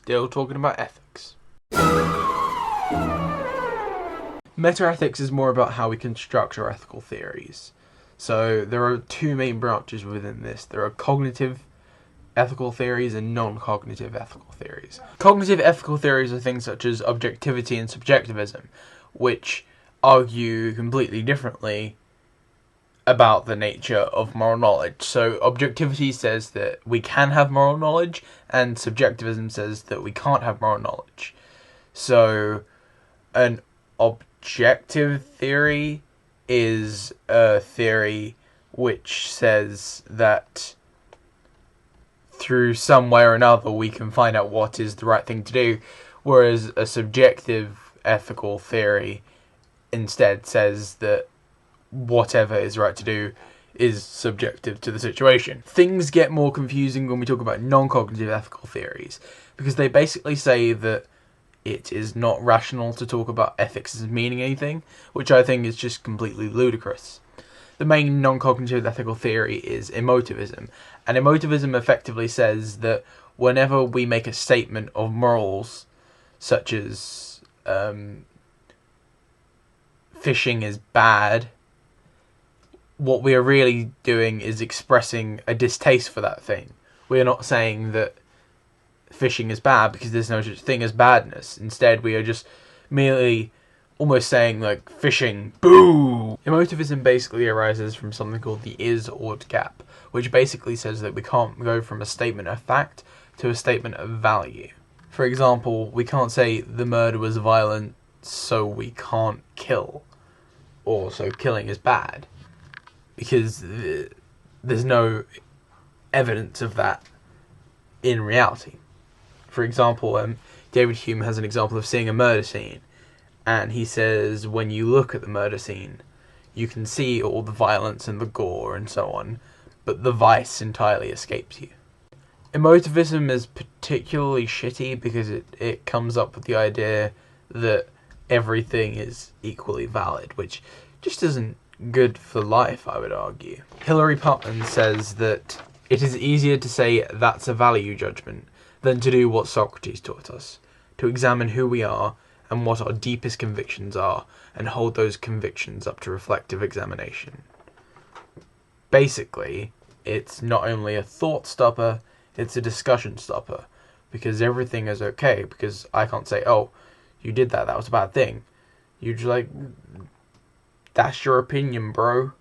still talking about ethics. Metaethics is more about how we construct our ethical theories. So there are two main branches within this. There are cognitive ethical theories and non-cognitive ethical theories. Cognitive ethical theories are things such as objectivity and subjectivism, which argue completely differently about the nature of moral knowledge. So objectivity says that we can have moral knowledge, and subjectivism says that we can't have moral knowledge. So an objective theory is a theory which says that through some way or another we can find out what is the right thing to do, whereas a subjective ethical theory instead says that whatever is right to do is subjective to the situation. Things get more confusing when we talk about non-cognitive ethical theories, because they basically say that it is not rational to talk about ethics as meaning anything, which I think is just completely ludicrous. The main non-cognitive ethical theory is emotivism, and emotivism effectively says that whenever we make a statement of morals, such as fishing is bad, what we are really doing is expressing a distaste for that thing. We are not saying that fishing is bad because there's no such thing as badness. Instead, we are just merely almost saying, like, fishing, boo! Emotivism basically arises from something called the is-ought gap, which basically says that we can't go from a statement of fact to a statement of value. For example, we can't say the murder was violent, so we can't kill, or so killing is bad, because there's no evidence of that in reality. For example, David Hume has an example of seeing a murder scene, and he says when you look at the murder scene, you can see all the violence and the gore and so on, but the vice entirely escapes you. Emotivism is particularly shitty because it comes up with the idea that everything is equally valid, which just isn't good for life, I would argue. Hilary Putnam says that it is easier to say that's a value judgment than to do what Socrates taught us, to examine who we are and what our deepest convictions are, and hold those convictions up to reflective examination. Basically, it's not only a thought stopper, it's a discussion stopper, because everything is okay, because I can't say, oh, you did that was a bad thing. You're just like, that's your opinion, bro.